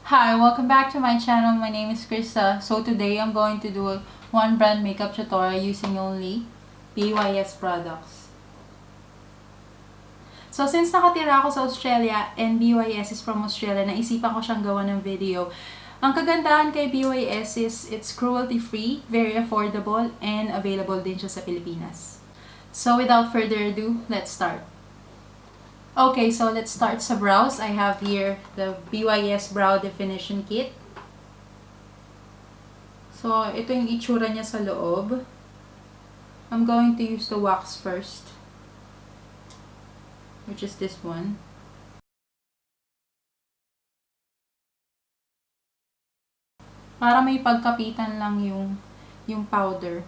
Hi, welcome back to my channel. My name is Krista. So today I'm going to do a one brand makeup tutorial using only BYS products. So since nakatira ako sa Australia and BYS is from Australia, naisipan ko siyang gawa ng video. Ang kagandahan kay BYS is it's cruelty-free, very affordable, and available din siya sa Pilipinas. So without further ado, let's start. Okay, so let's start sa brows. I have here the BYS Brow Definition Kit. So, ito yung itsura niya sa loob. I'm going to use the wax first, which is this one. Para may pagkapitan lang yung powder.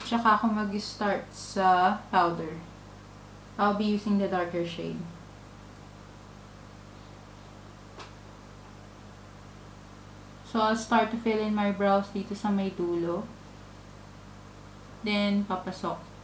Tsaka ako mag-start sa powder. I'll be using the darker shade. So, I'll start to fill in my brows dito sa may dulo. Then, papasok.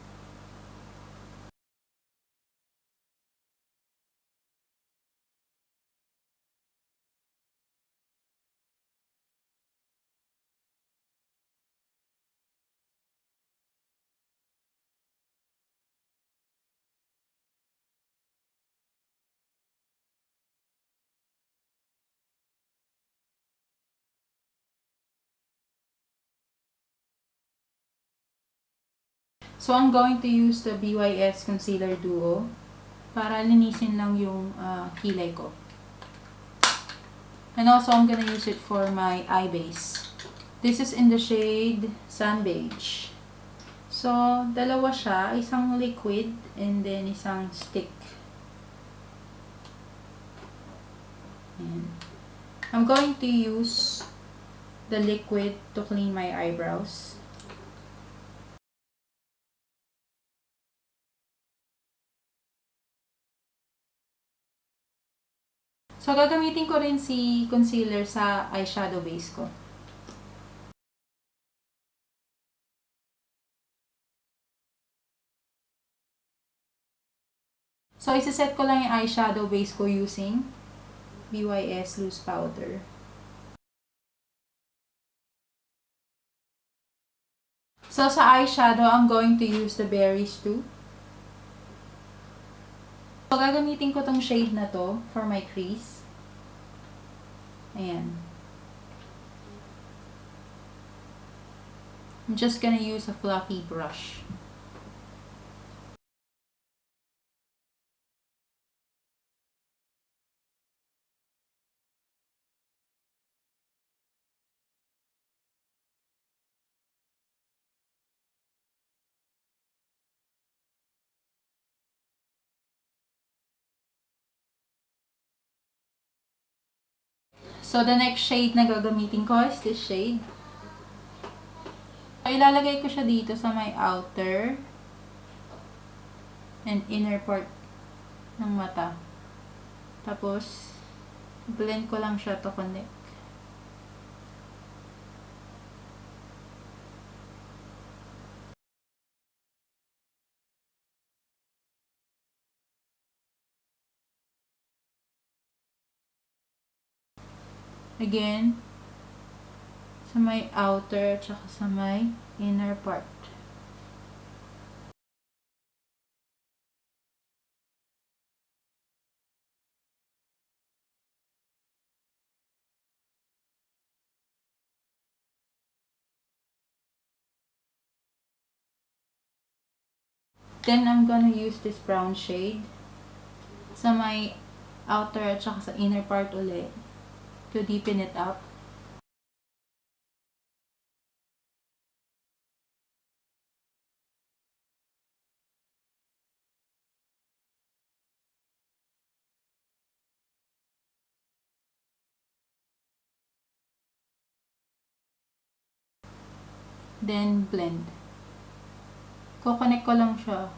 So, I'm going to use the BYS Concealer Duo para linisin lang yung kilay ko. And also, I'm gonna use it for my eye base. This is in the shade Sun Beige. So, dalawa siya. Isang liquid and then isang stick. And I'm going to use the liquid to clean my eyebrows. So, gagamitin ko rin si concealer sa eyeshadow base ko. So, isa-set ko lang yung eyeshadow base ko using BYS Loose Powder. So, sa eyeshadow, I'm going to use the berries too. So, gagamitin ko tong shade na to for my crease. Ayan. I'm just gonna use a fluffy brush. So, the next shade na gagamitin ko is this shade. So, ilalagay ko siya dito sa my outer and inner part ng mata. Tapos, blend ko lang siya to connect. Again, sa may outer at saka sa may inner part. Then, I'm gonna use this brown shade sa may outer at saka sa inner part ulit to deepen it up. Then, blend. Ko-connect ko lang siya.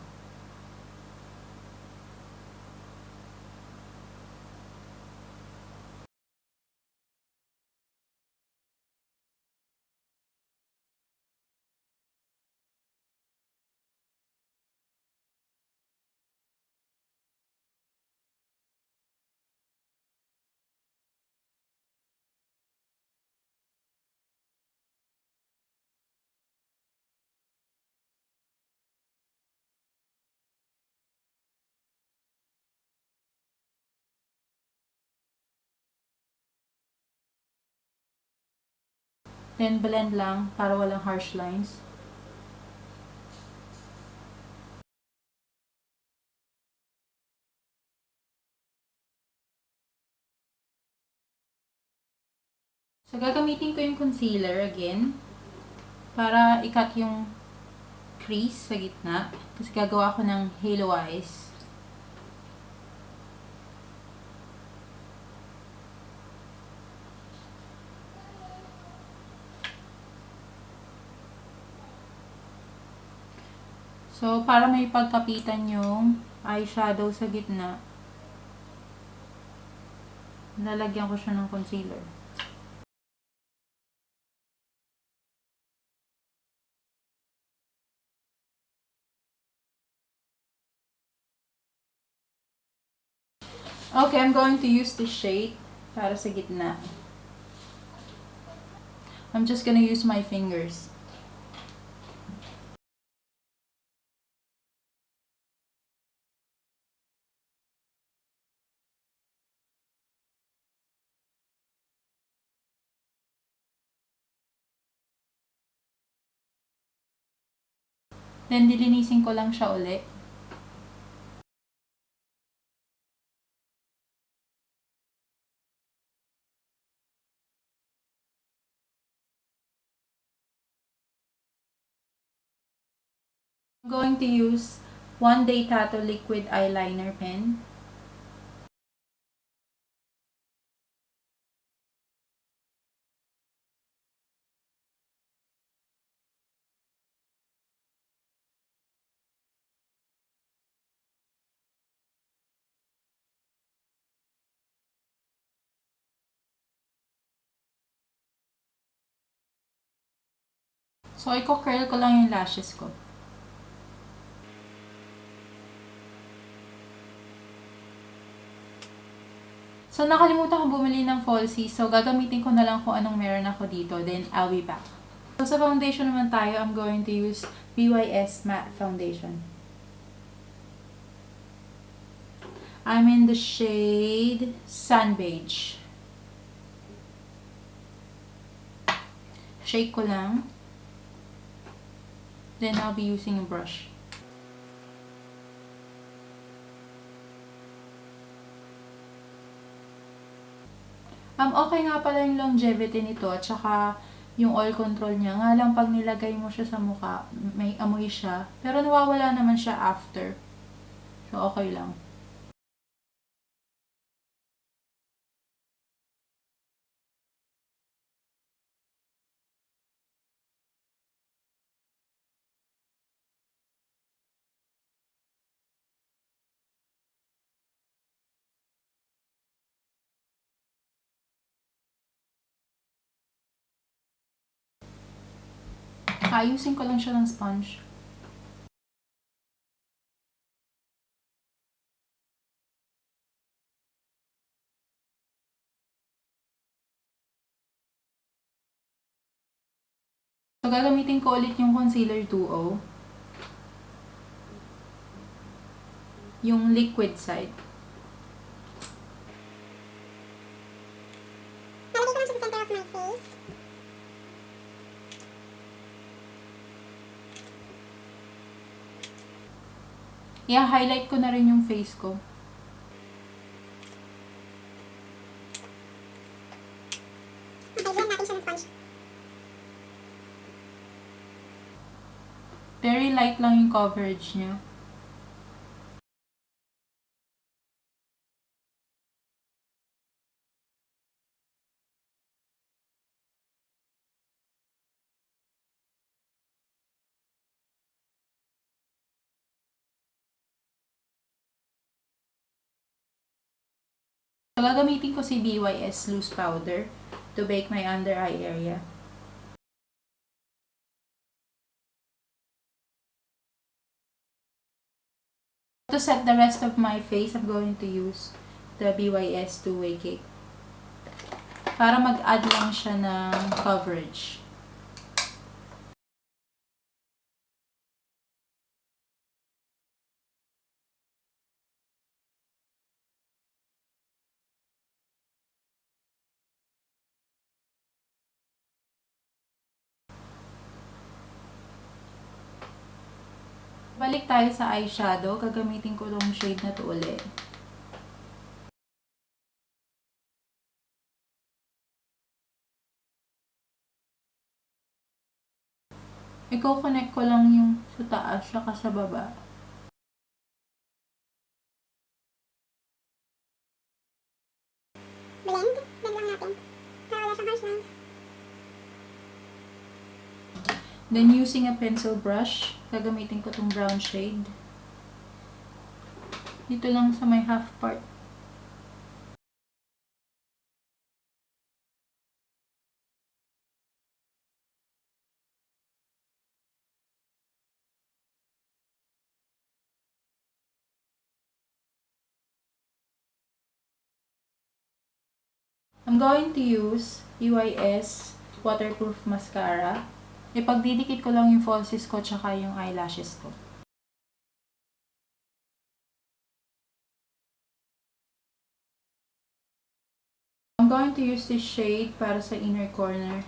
Then, blend lang para walang harsh lines. So, gagamitin ko yung concealer again para i-cut yung crease sa gitna. Kasi gagawa ko ng halo eyes. So, para may pagkapitan yung eyeshadow sa gitna, lalagyan ko siya ng concealer. Okay, I'm going to use this shade para sa gitna. I'm just gonna use my fingers. Then, dilinisin ko lang siya uli. I'm going to use One Day Tattoo Liquid Eyeliner Pen. So, i-curl ko lang yung lashes ko. So, nakalimutan ko bumili ng falsies. So, gagamitin ko na lang kung anong meron ako dito. Then, I'll be back. So, sa foundation naman tayo, I'm going to use BYS Matte Foundation. I'm in the shade Sun Beige. Shake ko lang. Then, I'll be using a brush. Okay nga pala yung longevity nito at saka yung oil control niya. Nga lang pag nilagay mo siya sa mukha, may amoy siya. Pero nawawala naman siya after. So, okay lang. Ayusin ko lang siya ng sponge. So, gagamitin ko ulit yung concealer 2O. Yung liquid side. Nalagay ko lang siya sa center of my face. I-highlight ko na rin yung face ko. Okay, blend natin siya ng sponge. Very light lang yung coverage niya. So, gagamitin ko si BYS Loose Powder to bake my under eye area. To set the rest of my face, I'm going to use the BYS Two-Way Cake. Para mag-add lang siya ng coverage. Balik tayo sa eyeshadow. Gagamitin ko tong shade na to ulit. Iko-connect ko lang yung sa taas saka sa baba. Blend. Blend lang natin. Para wala siyang harsh lines. Then using a pencil brush, gagamitin ko tong brown shade. Dito lang sa may half part. I'm going to use EYS waterproof mascara. Ipagdidikit ko lang yung falsies ko tsaka yung eyelashes ko. I'm going to use this shade para sa inner corner.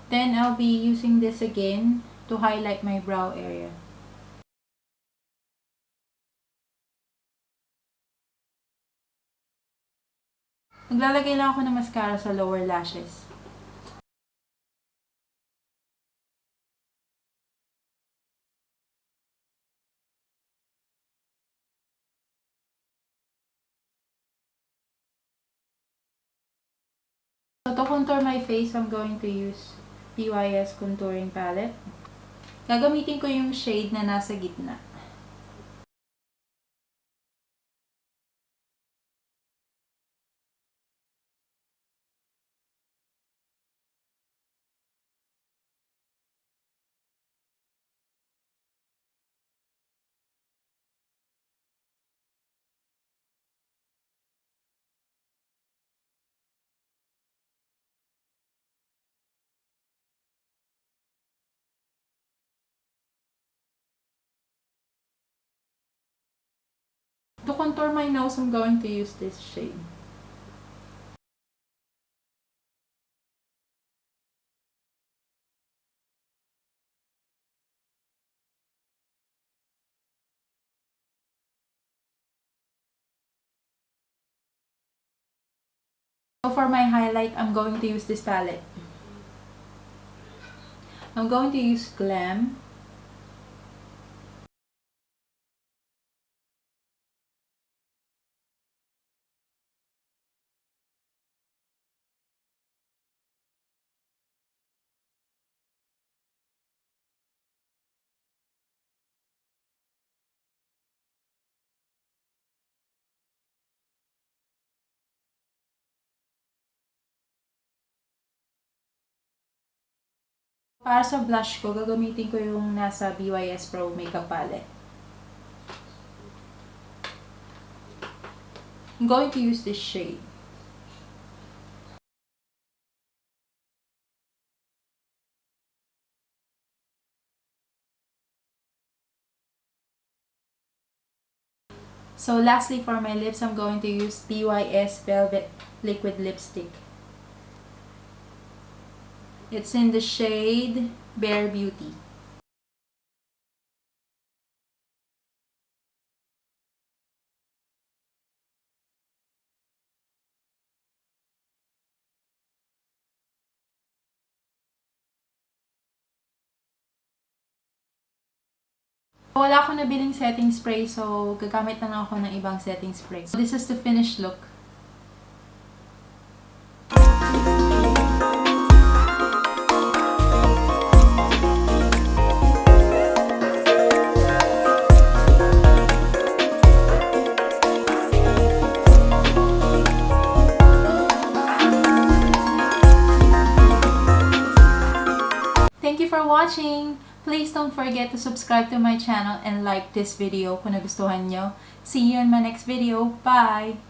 Then I'll be using this again to highlight my brow area. Maglalagay lang ako ng mascara sa lower lashes. So to contour my face, I'm going to use EYS contouring palette. Gagamitin ko yung shade na nasa gitna. To contour my nose, I'm going to use this shade. So for my highlight, I'm going to use this palette. I'm going to use Glam. Para sa blush ko, gagamitin ko yung nasa BYS Pro Makeup Palette. I'm going to use this shade. So lastly, for my lips, I'm going to use BYS Velvet Liquid Lipstick. It's in the shade Bare Beauty. Wala akong nabiling setting spray, so gagamit na lang ako ng ibang setting spray. So this is the finished look. Thank you for watching! Please don't forget to subscribe to my channel and like this video kung nagustuhan nyo. See you in my next video. Bye!